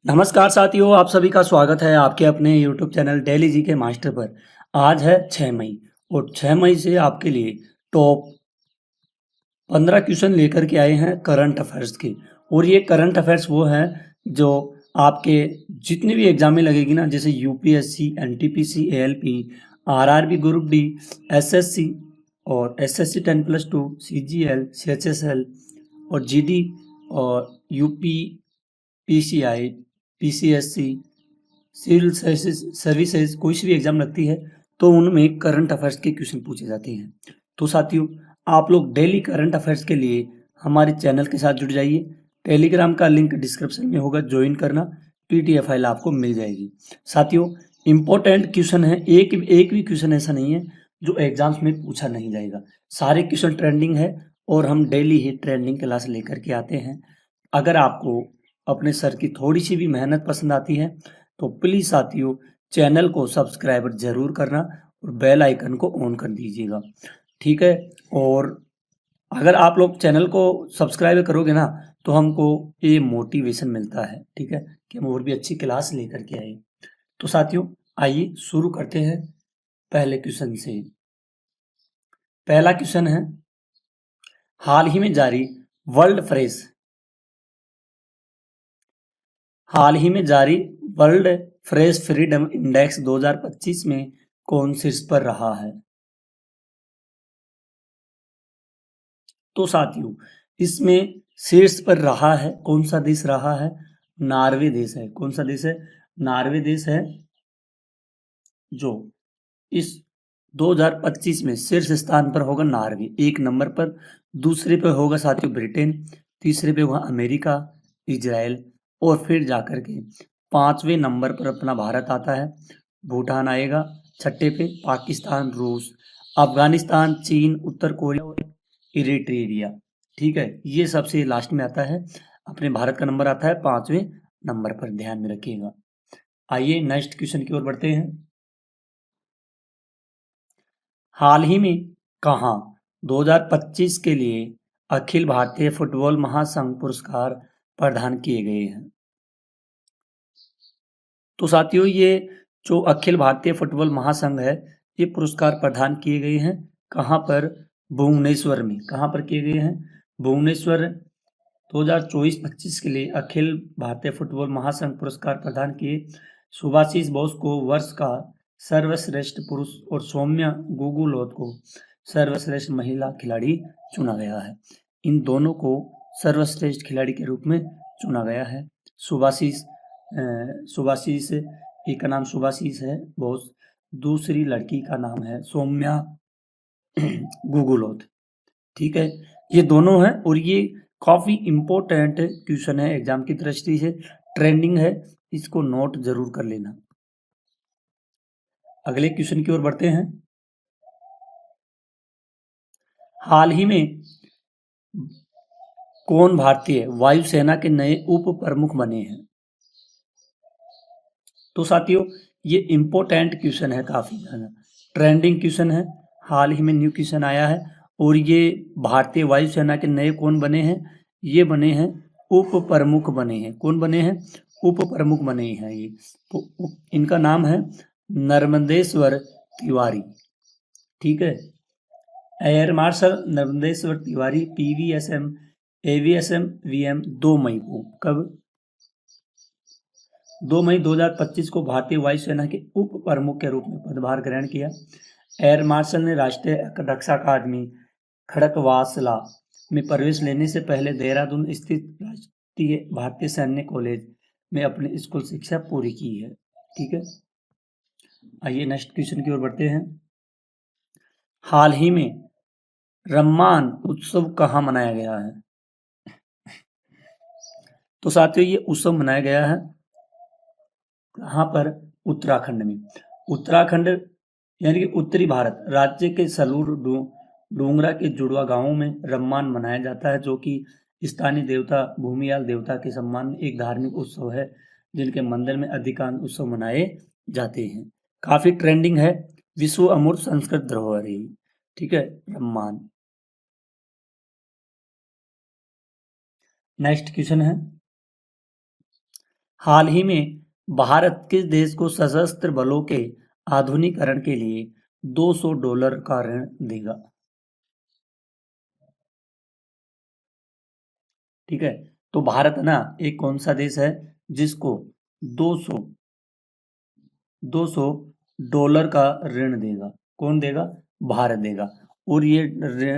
नमस्कार साथियों, आप सभी का स्वागत है आपके अपने यूट्यूब चैनल डेली जी के मास्टर पर। आज है 6 मई और 6 मई से आपके लिए टॉप 15 क्वेश्चन लेकर के आए हैं करंट अफेयर्स के। और ये करंट अफेयर्स वो हैं जो आपके जितने भी एग्जाम में लगेगी ना, जैसे UPSC, NTPC, ALP, RRB group D, SSC और एसएससी 10+2, सीजीएल, सीएचएसएल और जीडी और UP, PCI, PCSC, civil services, कोई सी भी एग्जाम लगती है तो उनमें करंट अफेयर्स के क्वेश्चन पूछे जाते हैं। तो साथियों, आप लोग डेली करंट अफेयर्स के लिए हमारे चैनल के साथ जुड़ जाइए। टेलीग्राम का लिंक डिस्क्रिप्शन में होगा, ज्वाइन करना। पीडीएफ फाइल आपको मिल जाएगी। साथियों, इंपॉर्टेंट क्वेश्चन है, एक भी क्वेश्चन ऐसा नहीं है जो एग्जाम्स में पूछा नहीं जाएगा। सारे क्वेश्चन ट्रेंडिंग है और हम डेली ही ट्रेंडिंग क्लास लेकर के आते हैं। अगर आपको अपने सर की थोड़ी सी भी मेहनत पसंद आती है तो प्लीज़ साथियों, चैनल को सब्सक्राइब ज़रूर करना और बेल आइकन को ऑन कर दीजिएगा, ठीक है। और अगर आप लोग चैनल को सब्सक्राइब करोगे ना तो हमको ये मोटिवेशन मिलता है, ठीक है, कि हम और भी अच्छी क्लास लेकर के आए। तो साथियों, आइए शुरू करते हैं पहले क्वेश्चन से। पहला क्वेश्चन है, हाल ही में जारी वर्ल्ड फ्रेश हाल ही में जारी वर्ल्ड फ्रेश फ्रीडम इंडेक्स 2025 में कौन शीर्ष पर रहा है? तो साथियों, इसमें शीर्ष पर रहा है, कौन सा देश रहा है? नॉर्वे देश है। कौन सा देश है? नॉर्वे देश है जो इस 2025 में शीर्ष स्थान पर होगा। नॉर्वे एक नंबर पर, दूसरे पे होगा साथियों ब्रिटेन, तीसरे पे होगा अमेरिका, इजराइल और फिर जाकर के 5वें नंबर पर अपना भारत आता है। भूटान आएगा छठे पे, पाकिस्तान, रूस, अफगानिस्तान, चीन, उत्तर कोरिया और इरिट्रिया, ठीक है, ये सबसे लास्ट में आता है। अपने भारत का नंबर आता है 5वें नंबर पर, ध्यान में रखिएगा। आइए नेक्स्ट क्वेश्चन की ओर बढ़ते हैं। हाल ही में कहाँ 2025 के लिए अखिल भारतीय फुटबॉल महासंघ पुरस्कार प्रदान किए गए हैं? तो साथियों, ये जो अखिल भारतीय फुटबॉल महासंघ है, ये पुरस्कार प्रदान किए गए हैं कहाँ पर? भुवनेश्वर में। कहाँ पर किए गए हैं? भुवनेश्वर। 2024-25 के लिए अखिल भारतीय फुटबॉल महासंघ पुरस्कार प्रदान किए सुभाशीष बोस को वर्ष का सर्वश्रेष्ठ पुरुष और सौम्या गुगुलोत को सर्वश्रेष्ठ महिला खिलाड़ी चुना गया है। इन दोनों को सर्वश्रेष्ठ खिलाड़ी के रूप में चुना गया है। सुभाशीष एक का नाम सुभाशीष है बोस, दूसरी लड़की का नाम है सौम्या गुगुलोत, ठीक है। ये दोनों हैं और ये काफ़ी इम्पोर्टेंट क्वेश्चन है एग्जाम की दृष्टि से, ट्रेंडिंग है, इसको नोट जरूर कर लेना। अगले क्वेश्चन की ओर बढ़ते हैं। हाल ही में कौन भारतीय वायुसेना के नए उप प्रमुख बने हैं? तो साथियों, ये इम्पोर्टेंट क्वेश्चन है, काफ़ी ज़्यादा ट्रेंडिंग क्वेश्चन है, हाल ही में न्यू क्वेश्चन आया है। और ये भारतीय वायुसेना के नए कौन बने हैं? ये बने हैं उप प्रमुख बने हैं। कौन बने हैं? उप प्रमुख बने हैं ये। तो इनका नाम है नर्मदेश्वर तिवारी, ठीक है। Air marshal Narmadeshwar Tiwari PVSM AVSM VM 2 मई को, कब? 2 मई 2025 को भारतीय वायुसेना के उप प्रमुख के रूप में पदभार ग्रहण किया। एयर मार्शल ने राष्ट्रीय रक्षा अकादमी खड़कवासला में प्रवेश लेने से पहले देहरादून स्थित राष्ट्रीय भारतीय सैन्य कॉलेज में अपनी स्कूल शिक्षा पूरी की है, ठीक है। आइए नेक्स्ट क्वेश्चन की ओर बढ़ते हैं। हाल ही में रम्मान उत्सव कहाँ मनाया गया है? तो साथियों, ये उत्सव मनाया गया है कहाँ पर? उत्तराखंड में। उत्तराखंड यानी कि उत्तरी भारत राज्य के सलूर डूंगरा के जुड़वा गांवों में रम्मान मनाया जाता है, जो कि स्थानीय देवता भूमियाल देवता के सम्मान में एक धार्मिक उत्सव है, जिनके मंदिर में अधिकांश उत्सव मनाए जाते हैं। काफी ट्रेंडिंग है, विश्व अमूर्त संस्कृत धरोहर है, ठीक है, रम्मान। नेक्स्ट क्वेश्चन है, हाल ही में भारत किस देश को सशस्त्र बलों के आधुनिकीकरण के लिए $200 का ऋण देगा? ठीक है, तो भारत ना एक कौन सा देश है जिसको 200 $200 का ऋण देगा? कौन देगा? भारत देगा। और ये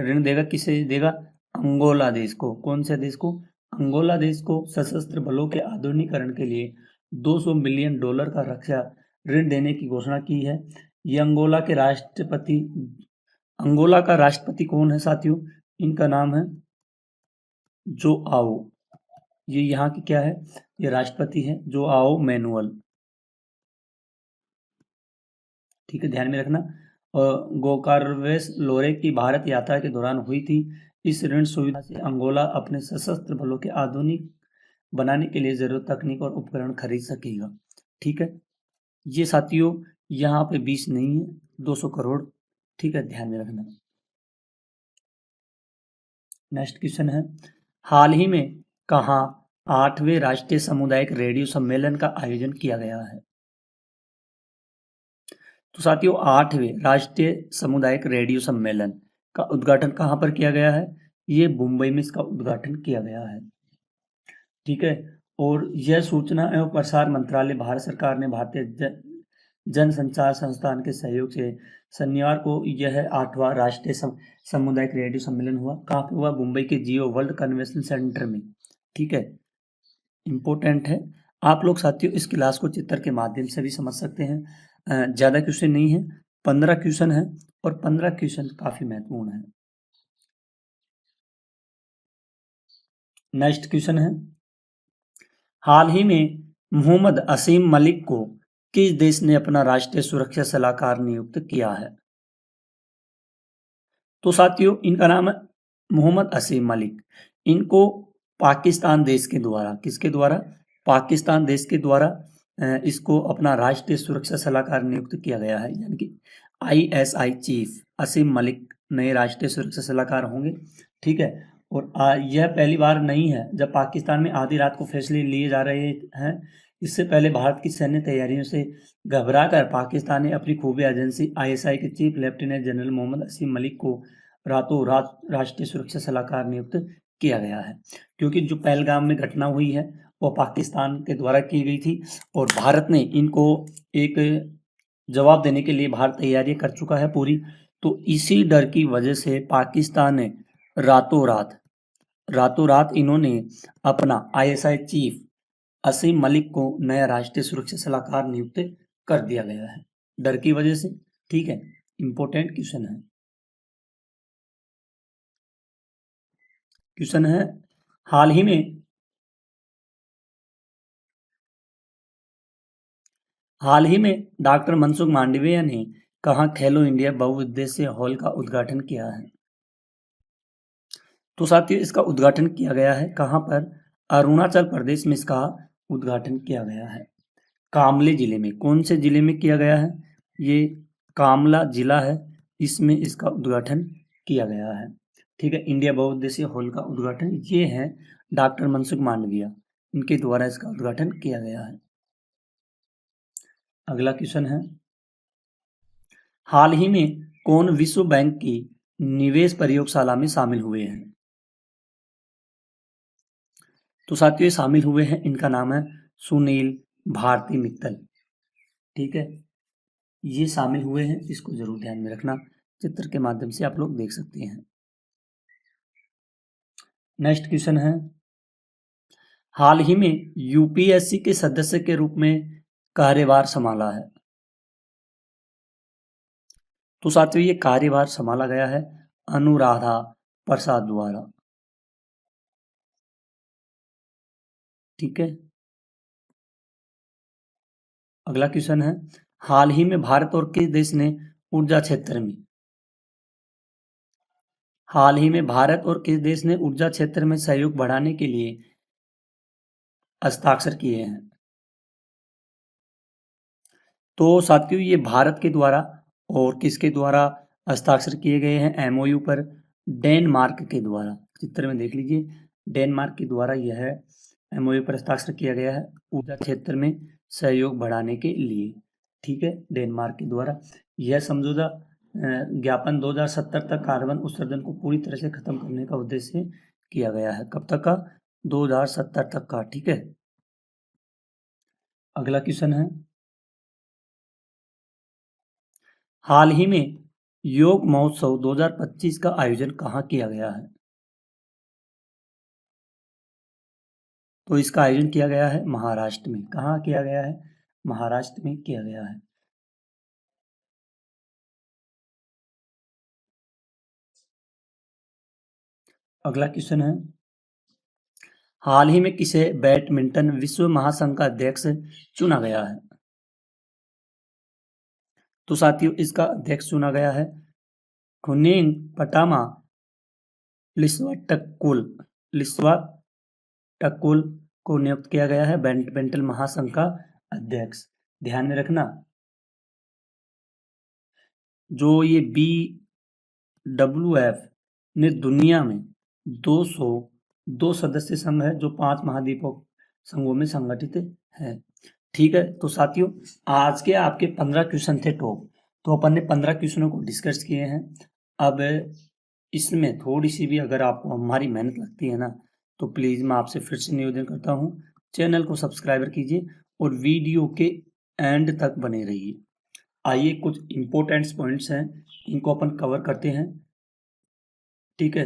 ऋण देगा, किसे देगा? अंगोला देश को। कौन से देश को? अंगोला देश को सशस्त्र बलों के आधुनिकीकरण के लिए $200 मिलियन का रक्षा ऋण देने की घोषणा की है। ये अंगोला का राष्ट्रपति कौन है साथियों? इनका नाम है जोआओ। ये यहाँ की क्या है? ये राष्ट्रपति है जोआओ मैनुअल। ठीक है, ध्यान में रखना। गोकार्वेस लोरे की भारत यात्रा के दौरान हुई थी। इस ऋण सुविधा से अंगोला अपने सशस्त्र बलों के आधुनिक बनाने के लिए जरूरत तकनीक और उपकरण खरीद सकेगा। ठीक है, ये साथियों यहाँ पे 20 नहीं है, 200 करोड़। ठीक है, ध्यान में रखना। नेक्स्ट क्वेश्चन है, हाल ही में कहाँ 8वें राष्ट्रीय सामुदायिक रेडियो सम्मेलन का आयोजन किया गया है? तो साथियों 8वें राष्ट्रीय सामुदायिक रेडियो सम्मेलन का उद्घाटन कहाँ पर किया गया है? ये मुंबई में इसका उद्घाटन किया गया है। ठीक है, और यह सूचना एवं प्रसार मंत्रालय भारत सरकार ने भारतीय जनसंचार संस्थान के सहयोग से शनिवार को यह 8वां राष्ट्रीय सामुदायिक रेडियो सम्मेलन हुआ। कहाँ पे हुआ? मुंबई के जियो वर्ल्ड कन्वेंशन सेंटर में। ठीक है, इम्पोर्टेंट है। आप लोग साथियों इस क्लास को चित्र के माध्यम से भी समझ सकते हैं। ज़्यादा क्वेश्चन नहीं है, 15 क्वेश्चन है और 15 क्वेश्चन काफ़ी महत्वपूर्ण है। नेक्स्ट क्वेश्चन है, हाल ही में मोहम्मद असीम मलिक को किस देश ने अपना राष्ट्रीय सुरक्षा सलाहकार नियुक्त किया है? तो साथियों इनका नाम है मोहम्मद असीम मलिक। इनको पाकिस्तान देश के द्वारा, किसके द्वारा? पाकिस्तान देश के द्वारा इसको अपना राष्ट्रीय सुरक्षा सलाहकार नियुक्त किया गया है। यानी कि ISI चीफ असीम मलिक नए राष्ट्रीय सुरक्षा सलाहकार होंगे। ठीक है, और यह पहली बार नहीं है जब पाकिस्तान में आधी रात को फैसले लिए जा रहे हैं। इससे पहले भारत की सैन्य तैयारियों से घबराकर पाकिस्तान ने अपनी खुफिया एजेंसी ISI के चीफ लेफ्टिनेंट जनरल मोहम्मद असीम मलिक को रातों रात राष्ट्रीय सुरक्षा सलाहकार नियुक्त किया गया है। क्योंकि जो पहलगाम में घटना हुई है वो पाकिस्तान के द्वारा की गई थी और भारत ने इनको एक जवाब देने के लिए भारत तैयारी कर चुका है पूरी। तो इसी डर की वजह से पाकिस्तान ने रातों रात इन्होंने अपना ISI चीफ असीम मलिक को नया राष्ट्रीय सुरक्षा सलाहकार नियुक्त कर दिया गया है, डर की वजह से। ठीक है, इंपॉर्टेंट क्वेश्चन है। क्वेश्चन है, हाल ही में डॉक्टर मनसुख मांडविया ने कहाँ खेलो इंडिया बहुउद्देशीय हॉल का उद्घाटन किया है? तो साथियों इसका उद्घाटन किया गया है कहाँ पर? अरुणाचल प्रदेश में इसका उद्घाटन किया गया है, कामले जिले में। कौन से जिले में किया गया है? ये कामला जिला है, इसमें इसका उद्घाटन किया गया है। ठीक है, इंडिया बहुउद्देशीय हॉल का उद्घाटन ये है डॉक्टर मनसुख मांडविया, इनके द्वारा इसका उद्घाटन किया गया है। अगला क्वेश्चन है, हाल ही में कौन विश्व बैंक की निवेश प्रयोगशाला में शामिल हुए हैं? तो साथियों ये शामिल हुए हैं, इनका नाम है सुनील भारती मित्तल। ठीक है, ये शामिल हुए हैं, इसको जरूर ध्यान में रखना। चित्र के माध्यम से आप लोग देख सकते हैं। नेक्स्ट क्वेश्चन है, हाल ही में UPSC के सदस्य के रूप में कार्यभार संभाला है? तो साथियों ये कार्यभार संभाला गया है अनुराधा प्रसाद द्वारा। ठीक है, अगला क्वेश्चन है, हाल ही में भारत और किस देश ने ऊर्जा क्षेत्र में ऊर्जा क्षेत्र में सहयोग बढ़ाने के लिए हस्ताक्षर किए हैं? तो साथियों ये भारत के द्वारा और किसके द्वारा हस्ताक्षर किए गए हैं MOU पर? डेनमार्क के द्वारा। चित्र में देख लीजिए, डेनमार्क के द्वारा यह एमओयू पर हस्ताक्षर किया गया है ऊर्जा क्षेत्र में सहयोग बढ़ाने के लिए, ठीक है, डेनमार्क के द्वारा। यह समझौता ज्ञापन 2070 तक कार्बन उत्सर्जन को पूरी तरह से खत्म करने का उद्देश्य किया गया है। कब तक का? 2070 तक का, ठीक है। अगला क्वेश्चन है, हाल ही में योग महोत्सव 2025 का आयोजन कहाँ किया गया है? तो इसका आयोजन किया गया है महाराष्ट्र में। कहाँ किया गया है? महाराष्ट्र में किया गया है। अगला क्वेश्चन है, हाल ही में किसे बैडमिंटन विश्व महासंघ का अध्यक्ष चुना गया है? तो साथियों, इसका अध्यक्ष चुना गया है खुनेंग पटामा लिस्वाटकुल को नियुक्त किया गया है बैडमिंटन महासंघ का अध्यक्ष। ध्यान में रखना, जो ये BWF ने दुनिया में 202 सदस्य संघ है जो 5 महाद्वीपों संघों में संगठित है, ठीक है। तो साथियों, आज के आपके 15 क्वेश्चन थे टॉप, तो अपन ने 15 क्वेश्चनों को डिस्कस किए हैं। अब इसमें थोड़ी सी भी अगर आपको हमारी मेहनत लगती है ना, तो प्लीज़ मैं आपसे फिर से निवेदन करता हूँ, चैनल को सब्सक्राइब कीजिए और वीडियो के एंड तक बने रहिए। आइए, कुछ इम्पोर्टेंट्स पॉइंट्स हैं, इनको अपन कवर करते हैं, ठीक है।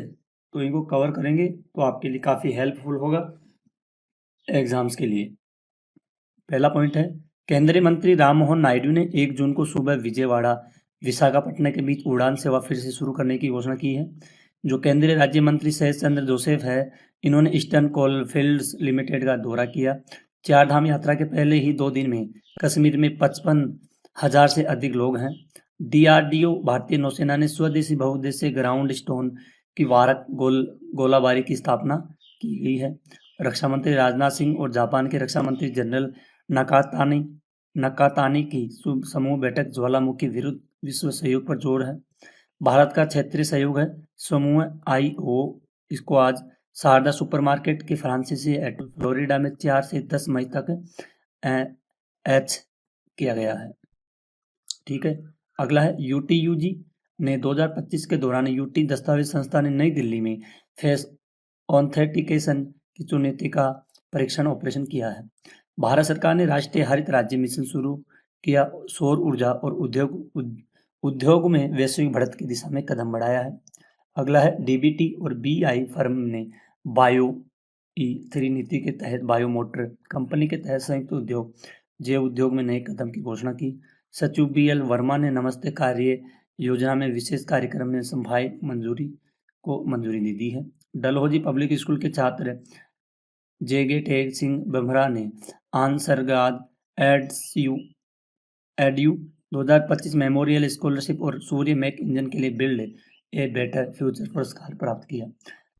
तो इनको कवर करेंगे तो आपके लिए काफ़ी हेल्पफुल होगा एग्जाम्स के लिए। पहला पॉइंट है, केंद्रीय मंत्री राममोहन नायडू ने 1 जून को सुबह विजयवाड़ा विशाखापट्टनम के बीच उड़ान सेवा फिर से शुरू करने की घोषणा की है। जो केंद्रीय राज्य मंत्री शरद चंद्र जोसेफ है, इन्होंने ईस्टर्न कोलफील्ड्स लिमिटेड का दौरा किया। 4 धाम यात्रा के पहले ही 2 दिन में कश्मीर में 55,000 से अधिक लोग हैं। DRDO भारतीय नौसेना ने स्वदेशी बहुउद्देशीय ग्राउंड स्टोन की वारक गोलाबारी की स्थापना की गई है। रक्षा मंत्री राजनाथ सिंह और जापान के रक्षा मंत्री जनरल नकातानी की समूह बैठक ज्वालामुखी विरुद्ध विश्व सहयोग पर जोर है। भारत का क्षेत्रीय सहयोग है समूह IO, इसको आज शारदा सुपरमार्केट के फ्रांसीसी फ्लोरिडा में 4 से 10 मई तक किया गया है, ठीक है। अगला है, UTUG ने 2025 के दौरान UT दस्तावेज संस्था ने नई दिल्ली में फेस ऑथेंटिकेशन की चुनौती का परीक्षण ऑपरेशन किया है। भारत सरकार ने राष्ट्रीय हरित राज्य मिशन शुरू किया, सौर ऊर्जा और उद्योग में वैश्विक बढ़त की दिशा में कदम बढ़ाया है। अगला है, DBT और BI फर्म ने BioE3 नीति के तहत बायोमोटर कंपनी के तहत संयुक्त जैव उद्योग में नए कदम की घोषणा की। सचिव BL वर्मा ने नमस्ते कार्य योजना में विशेष कार्यक्रम में संभाई मंजूरी दे दी है। डलहौजी पब्लिक स्कूल के छात्र जेगे टेग सिंह बमरा ने आंसरगाद एडयू 2025 मेमोरियल स्कॉलरशिप और सूर्य मैक इंजन के लिए बिल्ड ए बेटर फ्यूचर पुरस्कार प्राप्त किया।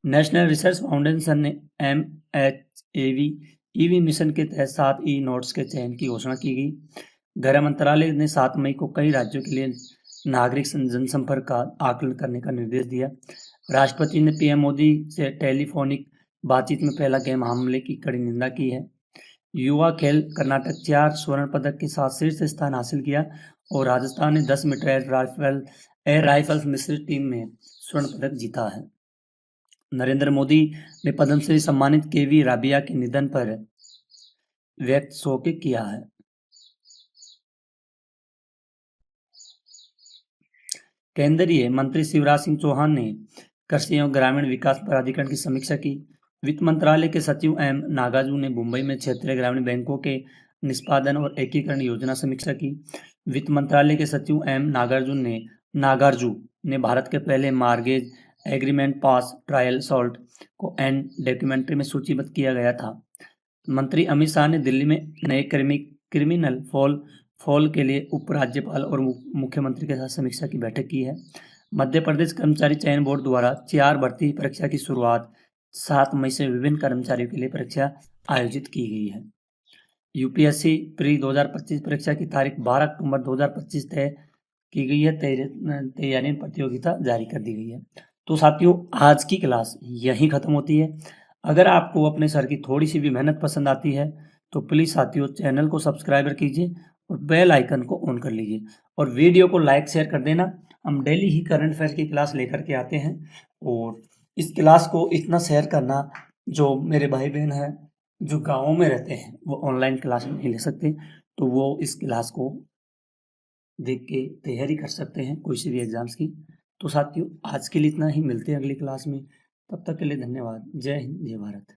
नेशनल रिसर्च फाउंडेशन ने MHAV EV मिशन के तहत 7 नोड्स के चयन की घोषणा की गई। गृह मंत्रालय ने 7 मई को कई राज्यों के लिए नागरिक जनसंपर्क का आकलन करने का निर्देश दिया। राष्ट्रपति ने PM मोदी से टेलीफोनिक बातचीत में पहलगाम हमले की कड़ी निंदा की है। युवा खेल कर्नाटक 4 स्वर्ण पदक के साथ शीर्ष स्थान हासिल किया और राजस्थान ने 10 मीटर एयर राइफल्स मिश्रित टीम में स्वर्ण पदक जीता है। नरेंद्र मोदी ने पद्मश्री सम्मानित KV राबिया के निधन पर व्यक्त शोक किया है। केंद्रीय मंत्री शिवराज सिंह चौहान ने कृषि एवं ग्रामीण विकास प्राधिकरण की समीक्षा की। वित्त मंत्रालय के सचिव M नागार्जुन ने मुंबई में क्षेत्रीय ग्रामीण बैंकों के निष्पादन और एकीकरण योजना समीक्षा की। वित्त मंत्रालय के सचिव M नागार्जुन ने भारत के पहले मार्गेज एग्रीमेंट पास ट्रायल सॉल्ट को एंड डॉक्यूमेंट्री में सूचीबद्ध किया गया था। मंत्री अमित शाह ने दिल्ली में नए क्रिमिनल फॉल के लिए उपराज्यपाल और मुख्यमंत्री के साथ समीक्षा की बैठक की है। मध्य प्रदेश कर्मचारी चयन बोर्ड द्वारा 4 भर्ती परीक्षा की शुरुआत 7 मई से विभिन्न कर्मचारियों के लिए परीक्षा आयोजित की गई है। UPSC प्री 2025 परीक्षा की तारीख 12 अक्टूबर 2025 तय की गई है। तैयारी प्रतियोगिता जारी कर दी गई है। तो साथियों, आज की क्लास यहीं खत्म होती है। अगर आपको अपने सर की थोड़ी सी भी मेहनत पसंद आती है तो प्लीज़ साथियों चैनल को सब्सक्राइबर कीजिए और बेल आइकन को ऑन कर लीजिए और वीडियो को लाइक शेयर कर देना। हम डेली ही करंट अफेयर की क्लास लेकर के आते हैं और इस क्लास को इतना शेयर करना, जो मेरे भाई बहन हैं जो गाँव में रहते हैं वो ऑनलाइन क्लास नहीं ले सकते, तो वो इस क्लास को देख के तैयारी कर सकते हैं कोई सी भी एग्ज़ाम्स की। तो साथियों आज के लिए इतना ही, मिलते हैं अगली क्लास में। तब तक के लिए धन्यवाद। जय हिंद, जय भारत।